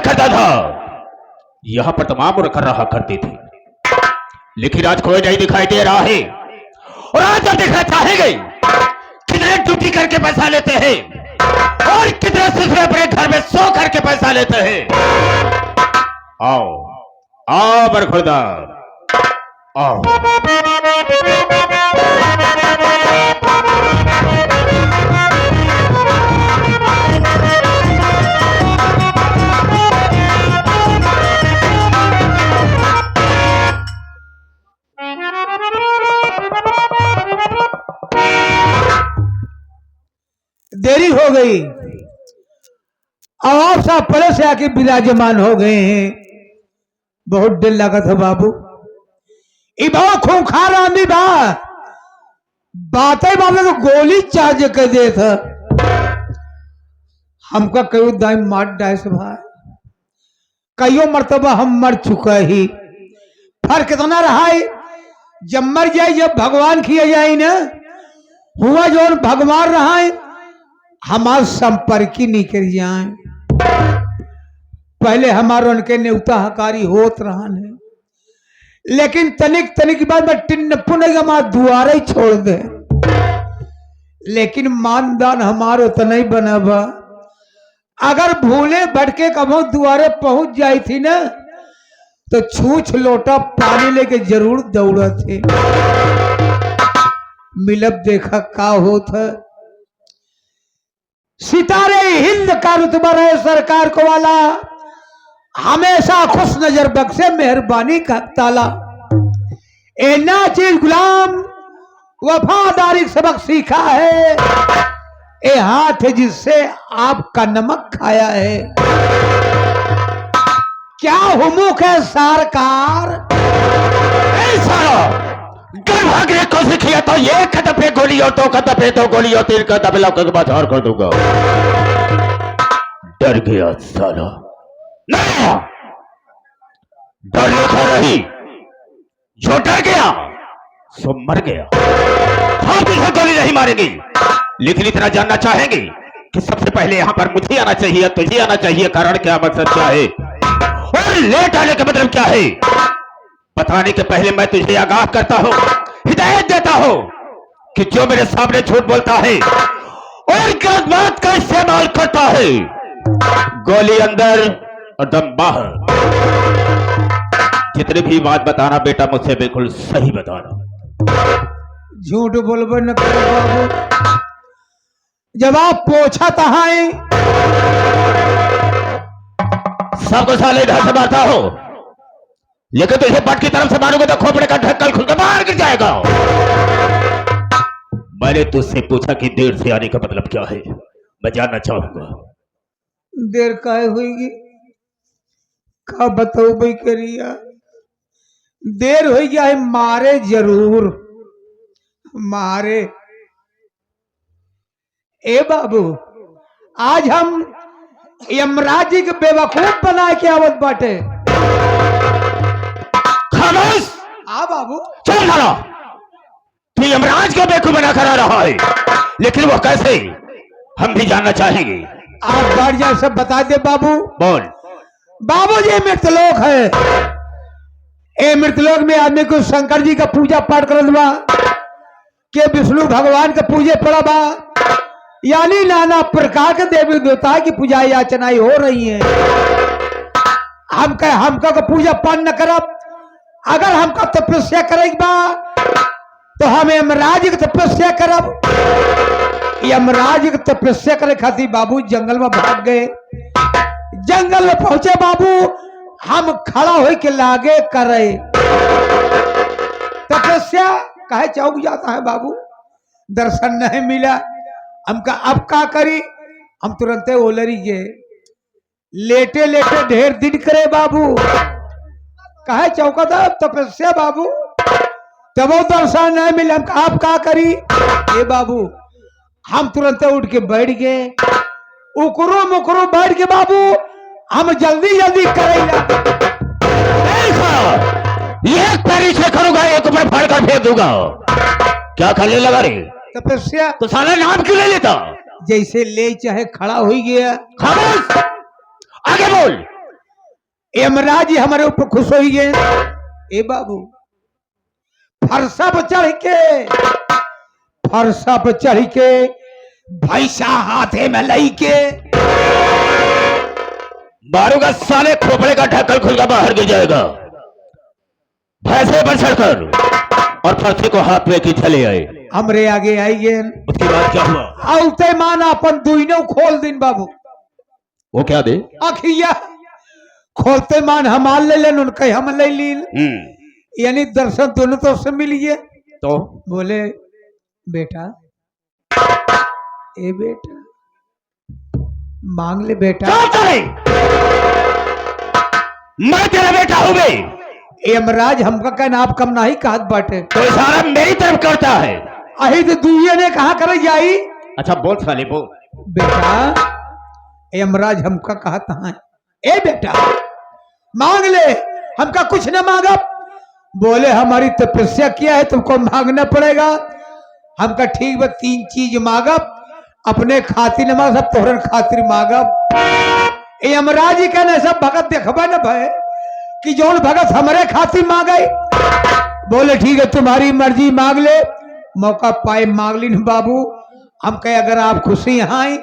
करता था, यहाँ पर तमाम उड़ कर रहा करते थे, लेकिन आज कोई नहीं दिखाई दे रहा है। और आज आप देखना चाहेंगे कितने ड्यूटी करके पैसा लेते हैं और कितने सिर्फ अपने घर में सो करके पैसा लेते हैं। आओ आओ बरखुरदार आओ। देरी हो गई, अब आप साहब पहले से आके विराजमान हो गए हैं। बहुत दिल लगा था बाबू, ये बहुत खूंखार आदमी बा, बातें बाबू तो गोली चार्ज कर दे था हमका कई दाई मार डाय से भाई, कईयों मर्तबा हम मर चुका ही। फर्क इतना रहा है, जब मर जाए जब भगवान किया जाए ना, हुआ जो भगवान रहा है हमारे संपर्क ही नहीं कर जाए। पहले हमारे उनके न्योता हकारी होत रहा है, लेकिन तनिक तनिक बाद में टिन्न पुनः हमारे दुआरे ही छोड़ दे, लेकिन मानदान हमारे उतना ही बना बा। अगर भूले भटके कभी दुआरे पहुंच जाई थी ना, तो छूछ लोटा पानी लेके जरूर दौड़ा थे। मिलब देखा का होता, सितारे हिंद का रुतबा है सरकार को वाला, हमेशा खुश नजर बख्शे मेहरबानी का ताला। ए नाचिर गुलाम वफादारी सबक सीखा है, ए हाथ है जिससे आपका नमक खाया है। क्या हुमुक है सरकार, भागने को सीखिया तो ये कदम पे गोली और दो कदम पे दो गोली और तीन कदम लौके के बाद और कर दूंगा। डर गया साला, नहीं डर लिखा रही, जो डर गया सो मर गया। हम इसे गोली नहीं मारेंगे, लेकिन इतना जानना चाहेंगे कि सबसे पहले यहाँ पर मुझे आना चाहिए, तुझे आना चाहिए। कारण क्या, मकसद क्या है और लेट आने का मतलब क्या है, बताने के पहले मैं तुझे आगाह करता हूं, हिदायत देता हूं कि जो मेरे सामने झूठ बोलता है और गलत बात का इस्तेमाल करता है, गोली अंदर और दम बाहर। जितनी भी बात बताना बेटा मुझसे बिल्कुल सही बताना, झूठ बोलबो न करो बाबू। जब आप पोछा तहाए सबको साले इधर से मारता हो, लेकिन तुझे पट की तरफ से मारूंगा तो खोपड़े का ढक्कन खुलकर बाहर गिर जाएगा। मैंने तुझसे पूछा कि देर से आने का मतलब क्या है, मैं जानना चाहूंगा। देर काहे हुई का बताओ भाई करिया, देर हो गया है, मारे जरूर मारे। ए बाबू, आज हम यमराज जी के बेवकूफ बना के आवत बाटे। खामोश! आ बाबू, चल मारा, तू यमराज को बेवकूफ बना कर आ रहा है, लेकिन वो कैसे, हम भी जानना चाहेंगे। आप बार जा सब बता दे बाबू। बोल। बाबू जी मृतलोक है, ए मृतलोक में आदमी को शंकर जी का पूजा पाठ करल बा, के विष्णु भगवान के पूजे पड़ा बा, यानी नाना प्रकार के देवी देवता की पूजा याचनाएं हो रही है। हमका को पूजा पाठ न करब, अगर हमका तपस्या करेगी बा तो हम यमराज की तपस्या करब। यमराज की तपस्या करे खातिर बाबू जंगल में भाग गए। जंगल में पहुंचे बाबू, हम खड़ा हो के लागे करे तपस्या, कहे चौक जाता है बाबू, दर्शन नहीं मिला। हमका अब का करी, हम तुरंत ओलरी गए, लेटे लेटे ढेर दिन करे बाबू, कहे चौकता तपस्या बाबू, तब दर्शन नहीं मिले। हम आप का करी, ए बाबू हम तुरंत उठ के बैठ गए, उकरो मुकरो बैठ के बाबू हम जल्दी जल्दी करेगा। एक पैरी से करूंगा, एक ऊपर फाड़ कर फेंक दूंगा। क्या करने लगा रे? तपस्या। तो साला नाम क्यों ले लेता? जैसे ले चाहे खड़ा हो गया। खामोश, आगे बोल। यमराज जी हमारे ऊपर खुश हो गए। ए बाबू फरसा पर चढ़ के भैंसा हाथे में लई के मारूंगा साले, खोपड़े का ढक्कन खुलकर बाहर गिर जाएगा। भैंसे पर चढ़कर और फरसे को हाथ में की चले आए। हमरे आगे आई गए। उसके बाद क्या हुआ? औते मान अपन दुइनो खोल दिन बाबू। वो क्या दे? अखिया खोलते मान हमार ले लेन, उनके हम ले लीन, यानी दर्शन दोनों तो से मिलिए। तो बोले बेटा, ए बेटा मांग ले बेटा। मैं तेरा बेटा हूं बे। यमराज हमका कहना आप कम नहीं कहत बाटे, तो इशारा मेरी तरफ करता है। अही तो दुइये ने कहा करे जाई। अच्छा बोल साले बोल। बेटा यमराज हमका कहता है, ए बेटा मांग ले, हमका कुछ न मांगा। बोले हमारी तपस्या किया है, तुमको मांगना पड़ेगा। हमका ठीक बा, 3 चीज मांगब, अपने खातिर न मांग, सब तोहरन खातिर मांगब। यमराज जी कहने सब भगत देखबा न भाई कि जौन भगत हमारे खातिर मांगे। बोले ठीक है तुम्हारी मर्जी, मांग ले। मौका पाए मांग ली बाबू। हम कहे अगर आप खुशी हैं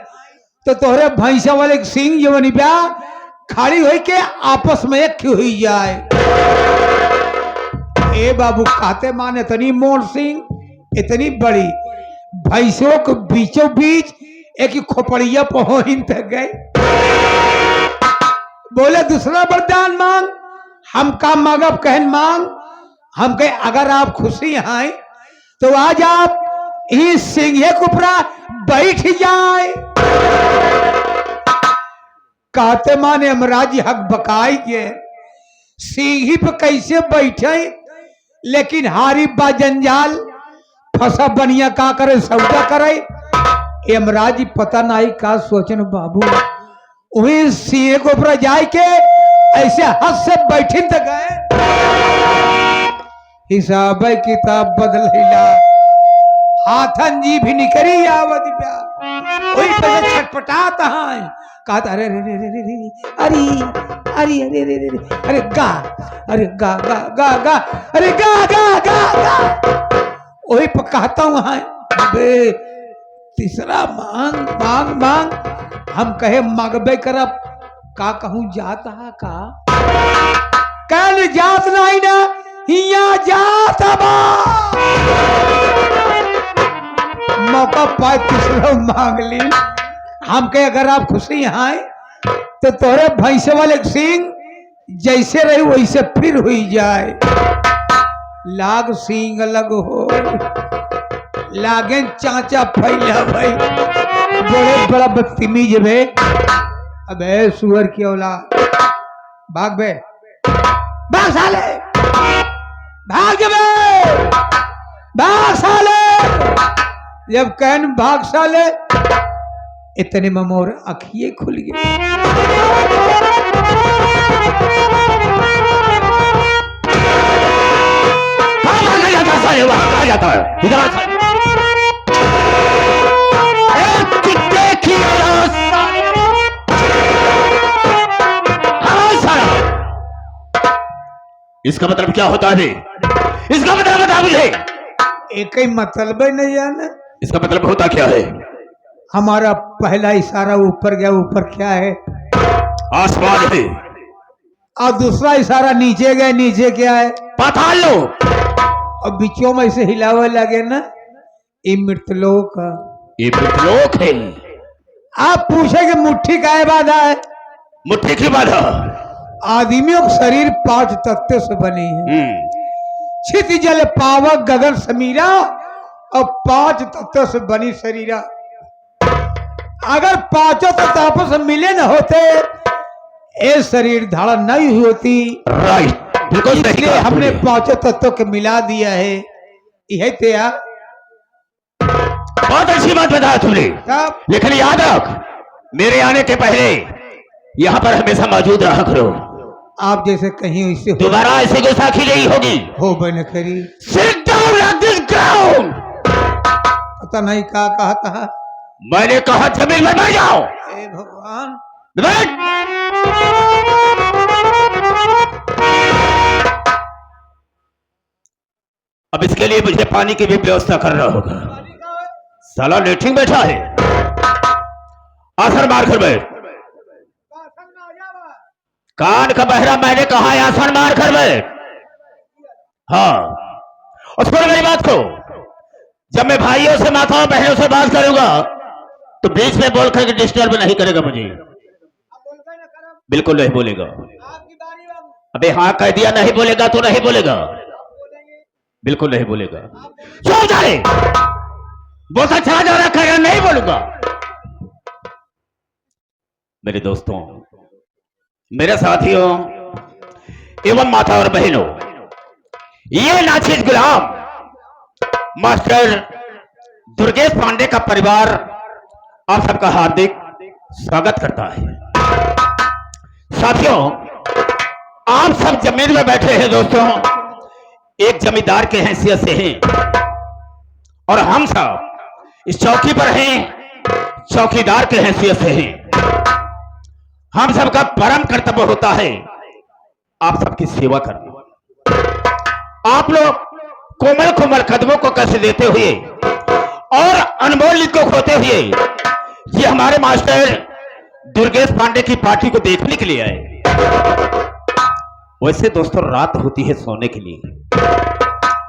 तो तोहरे भैंसा वाले सिंह जवनी ब्या खाड़ी हो के आपस में एक हुई जाए। ए बाबू कहते माने इतनी मोर सिंह, इतनी बड़ी भैंसों के बीचों बीच एक ही खोपड़िया पहुंच तक गए। बोले दूसरा वरदान मांग। हम का मांगब कहन मांग। हम कहे अगर आप खुशी हैं तो आज आप इस सिंह के ऊपर बैठ जाए। कहते माने यमराज जी हक बकाई के सिंह पे कैसे बैठे, लेकिन हारी बा जंजाल, फसा बनिया का करे सौदा करे। यमराज जी पता नहीं का सोचन बाबू। वही सिंह के ऊपर जाए के ऐसे हद से बैठे तक गए। हिसाब किताब बदलैला, हाथन जी भी निकरी आवत प्या। वही कैसे छटपटाता है। कहता अरे रे रे रे रे अरे अरे अरे रे रे अरे गा, अरे गा गा गा गा, अरे गा गा गा गा। वही पर कहता हूँ बे तीसरा मांग मांग मांग। हम कहे मांगबे करब, का कहूँ जाता है का कल जात नहीं ना हिया जात बा। मौका पाए तीसरा मांग ली। हम कहे अगर आप खुशी हैं तो तोरे भैंसे वाले सिंह जैसे रही वैसे फिर हुई जाए। लाग सिंह अलग हो लागे चाचा फैला भाई, बड़े बड़ा बदतमीज बे। अबे सुअर की औलाद, भाग बे, भाग साले, भाग बे, भाग साले। जब कहन भाग साले, इतने में मोर आँखिए खुल गई। जाता है इसका मतलब क्या होता है? इसका मतलब बता मुझे। एक ही मतलब है नहीं जाना। इसका मतलब होता क्या है? हमारा पहला इशारा ऊपर गया, ऊपर क्या है? आसमान है। और दूसरा इशारा नीचे गया, नीचे क्या है? पाताल लो। और बीचों में से हिलावे लगे ना, ये मृतलोक। ये मृतलोक है। आप पूछे कि मुट्ठी का बाधा है? मुट्ठी की बाधा? आदमियों का शरीर 5 तत्व से बनी है। छित जल पावक गगन समीरा, और 5 तत्व से बनी शरीरा। अगर 5 तत्व आपस में मिले न होते, ये शरीर धारण नहीं हुई होती। राइट, बिल्कुल सही इसलिए हमने 5 तत्वों के मिला दिया है। यही तेरा बहुत अच्छी बात बताया तुमने, लेकिन याद रख मेरे आने के पहले यहाँ पर हमेशा मौजूद रहा करो। आप जैसे कहीं वैसे दोबारा ऐसे गुस्ताखी नहीं होगी। हो बने करी। Sit down on this ground। पता नहीं क्या कहा था। मैंने कहा जमीन में बैठ जाओ। हे भगवान। बैठ। अब इसके लिए मुझे पानी की भी व्यवस्था करना होगा। साला लेटरिन बैठा है, आसन मार कर बैठ। कान का बहरा, मैंने कहा है आसन मार कर बैठ। हाँ, और सुनो मेरी बात को, जब मैं भाइयों से, माताओं बहनों से बात करूंगा तो बीच में बोल करके डिस्टर्ब नहीं करेगा मुझे। बिल्कुल नहीं बोलेगा। अबे हाँ कह दिया, नहीं बोलेगा तो नहीं बोलेगा, बिल्कुल नहीं बोलेगा। चुप जाए, बहुत अच्छा जा रखा है, नहीं बोलूंगा। मेरे दोस्तों, मेरे साथियों एवं माता और बहनों, ये नाचीज गुलाम मास्टर दुर्गेश पांडे का परिवार आप सबका हार्दिक स्वागत करता है। साथियों, आप सब जमीन में बैठे हैं दोस्तों, एक जमींदार के हैसियत से हैं, और हम सब इस चौकी पर हैं चौकीदार के हैसियत से हैं। हम सबका परम कर्तव्य होता है आप सबकी सेवा करना। आप लोग कोमल कोमल कदमों को कष्ट देते हुए और अनमोल को खोते हुए ये हमारे मास्टर दुर्गेश पांडे की पार्टी को देखने के लिए आए। वैसे दोस्तों रात होती है सोने के लिए,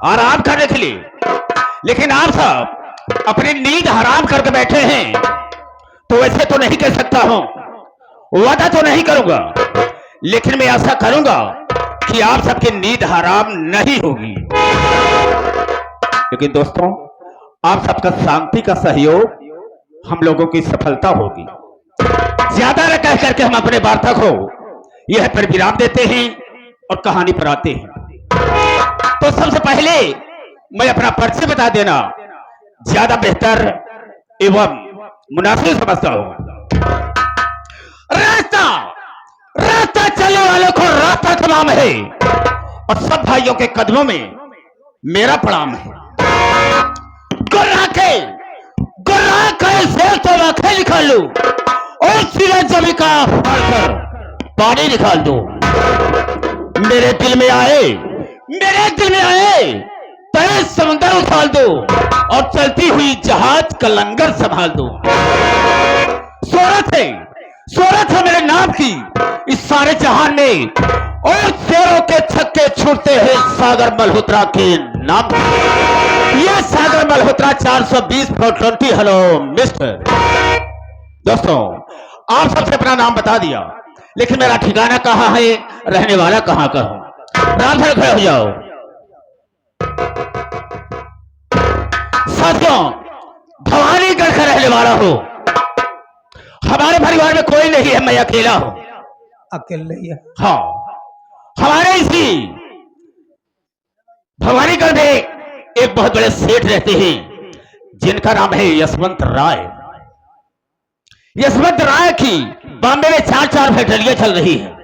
आराम करने के लिए, लेकिन आप सब अपनी नींद हराम करके बैठे हैं। तो वैसे तो नहीं कह सकता हूं, वादा तो नहीं करूंगा, लेकिन मैं ऐसा करूंगा कि आप सबकी नींद हराम नहीं होगी। लेकिन दोस्तों, आप सबका शांति का सहयोग हम लोगों की सफलता होगी। ज्यादा न कह करके हम अपने वार्ता को यह पर विराम देते हैं और कहानी पर आते हैं। तो सबसे पहले मैं अपना परिचय बता देना ज्यादा बेहतर एवं मुनासिब समझता हूं। रास्ता रास्ता चलने वालों को रास्ता तमाम है, और सब भाइयों के कदमों में मेरा प्रणाम है। गुर्रा के शेर तो आंखें निकाल लू और सिरे जमी का फाड़कर पानी निकाल दो। मेरे दिल में आए तेज समुंदर उछाल दो और चलती हुई जहाज का लंगर संभाल दो। शोहरत है मेरे नाम की इस सारे जहान में, और शेरों के छक्के छूटते हैं सागर मल्होत्रा के नाम। ये सागर मल्होत्रा 420/20। Hello mister. दोस्तों, आप सबसे अपना नाम बता दिया, लेकिन मेरा ठिकाना कहाँ है, रहने वाला कहाँ का हूं। राम से खड़े हो जाओ। साथियों, भवानीगढ़ का रहने वाला हूं। हमारे परिवार में कोई नहीं है, मैं अकेला हूं। अकेले? हाँ, हमारे इसी भवानीगढ़ में एक बहुत बड़े सेठ रहते हैं जिनका नाम है यशवंत राय। यशवंत राय की बॉम्बे में 4 फैक्ट्रियां चल रही है।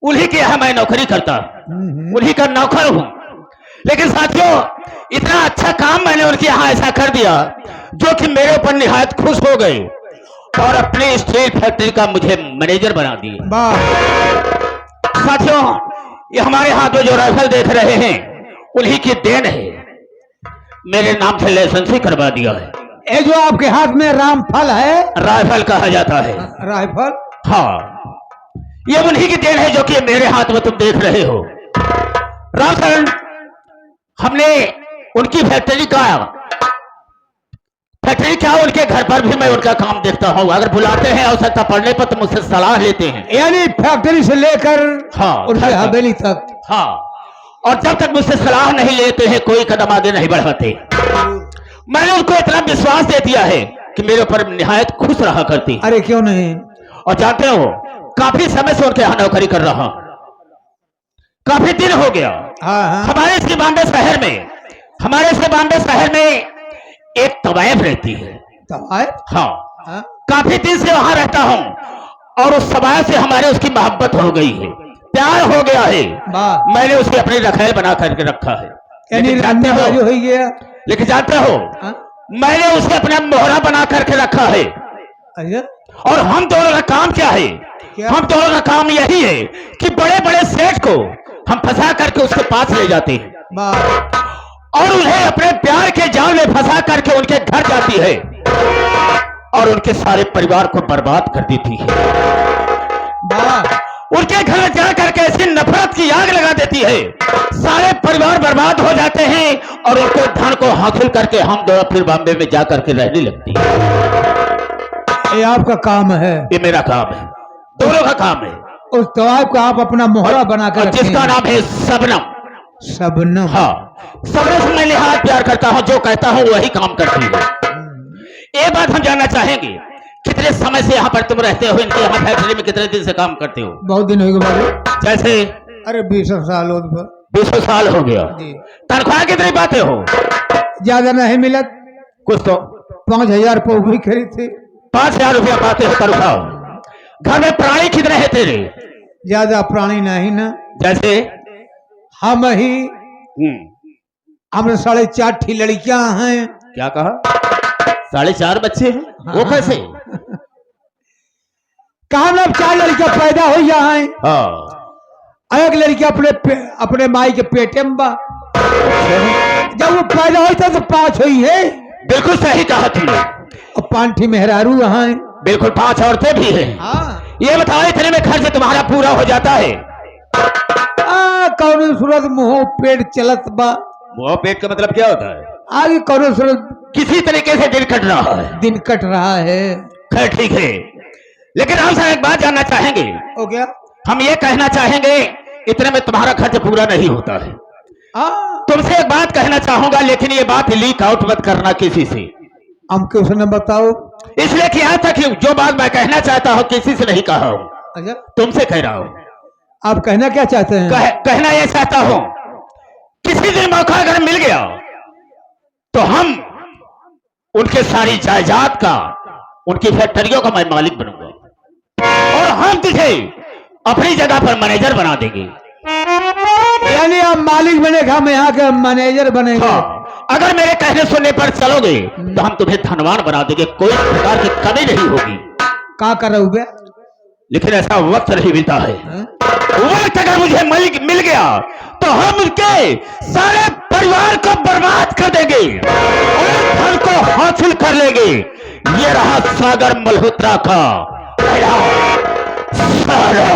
उन्हीं के यहां मैं नौकरी करता, उन्हीं का नौकर हूं। लेकिन साथियों, इतना अच्छा काम मैंने उनके यहां ऐसा कर दिया जो कि मेरे ऊपर निहायत खुश हो गए और अपने स्टील फैक्ट्री का मुझे मैनेजर बना दिए। साथियों, ये हमारे हाथ में जो राइफल देख रहे हैं उन्हीं की देन है। मेरे नाम से लाइसेंस ही करवा दिया है। ये जो आपके हाथ में रामफल है, राइफल कहा जाता है। राइफल? हाँ, ये उन्हीं की देन है जो कि मेरे हाथ में तुम देख रहे हो। रामफल हमने उनकी फैक्ट्री क्या उनके घर पर भी मैं उनका काम देखता हूँ। अगर बुलाते हैं आवश्यकता पड़ने पर तो मुझसे सलाह लेते हैं। यानी फैक्ट्री से लेकर हाँ उनकी हवेली तक? हाँ, और जब तक मुझसे सलाह नहीं लेते हैं कोई कदम आगे नहीं बढ़ाते। मैंने उनको इतना विश्वास दे दिया है कि मेरे ऊपर निहायत खुश रहा करती। अरे क्यों नहीं? और जानते हो, काफी समय से उनके यहाँ नौकरी कर रहा, काफी दिन हो गया। हमारे इसके बॉम्बे शहर में एक तवायफ रहती है। तवायफ? हाँ, काफी दिन से वहां रहता हूँ और उस तवायफ से हमारे उसकी मोहब्बत हो गई है, प्यार हो गया है। मैंने उसे अपनी रखेल बना करके रखा है। लेकिन जानते हो, मैंने उसे अपना मोहरा बना करके रखा है। और हम दोनों का काम क्या है? हम दोनों का काम यही है कि बड़े बड़े सेठ को हम फंसा करके उसके पास ले जाते हैं वाह और उन्हें अपने प्यार के जाल में फंसा करके उनके घर जाती है और उनके सारे परिवार को बर्बाद कर देती है। वाह उनके घर जा करके ऐसी नफरत की आग लगा देती है, सारे परिवार बर्बाद हो जाते हैं और उनके धन को हासिल करके हम दोनों फिर बॉम्बे में जा करके रहने लगती है। ये आपका काम है, ये मेरा काम है, दोनों का काम है। उस दवा को आप अपना मोहरा बनाकर रखें। जिसका नाम है सबनम। सबनम। हाँ, सबनम से मैं निहायत प्यार करता हूँ, जो कहता हूँ वही काम करती है। ये बात हम जानना चाहेंगे, कितने समय से यहाँ पर तुम रहते हो, इनके यहाँ फैक्ट्री में कितने दिन से काम करते हो? बहुत दिन हो गए बाबू। जैसे? अरे 20 साल हो गए। 20 साल हो गया। तनख्वाह कितनी पाते हो? ज्यादा नहीं मिलत, कुछ तो 5000 पोखरी खरीद थी। 5000 रुपया पाते हो तनख्वाह। घर में प्राणी कितने हैं तेरे? ज्यादा प्राणी नहीं ना। जैसे? हम ही हमारे 4.5 लड़कियां हैं। क्या कहा? 4.5 बच्चे हैं? वो कैसे? कहा ना 4 लड़कियां पैदा हो हैं। हाँ। एक लड़की अपने माई के पेटे में बा। जब वो पैदा हुई था तो 5 हुई है। बिल्कुल सही कहा तुमने। और 5 मेहरारू हैं। बिल्कुल 5 औरतें भी हैं। हाँ। ये बताओ इतने में खर्च तुम्हारा पूरा हो जाता है? कौन सूरत मुंह पेट चलत बा। मुंह पेट का मतलब क्या होता है? आगे कौन सूरत किसी तरीके से दिन कट रहा है। दिन कट रहा है। खैर ठीक है, लेकिन हमसे एक बात जानना चाहेंगे। हो गया? हम ये कहना चाहेंगे इतने में तुम्हारा खर्च पूरा नहीं होता है। तुमसे एक बात कहना चाहूंगा, लेकिन ये बात लीक आउट मत करना किसी से। हम क्यों न बताओ? इसलिए कि यहाँ तक जो बात मैं कहना चाहता हूँ किसी से नहीं कहा हूँ। अच्छा, तुमसे कह रहा हूँ। आप कहना क्या चाहते हैं? कहना यह चाहता हूँ, किसी दिन मौका अगर मिल गया तो हम उनके सारी जायदाद का, उनकी फैक्ट्रियों का मैं मालिक बनूंगा और हम तुझे अपनी जगह पर मैनेजर बना देंगे। यानी आप मालिक बनेगा, हम यहाँ के मैनेजर बनेंगे। हाँ, अगर मेरे कहने सुनने पर चलोगे तो हम तुम्हें धनवान बना देंगे, कोई प्रकार की कमी नहीं होगी। क्या कर रहे हो? लेकिन ऐसा वक्त नहीं मिलता है। वक्त अगर मुझे मिल गया तो हम उनके सारे परिवार को बर्बाद कर देंगे और धन को हासिल कर लेंगे। ये रहा सागर मल्होत्रा का सारा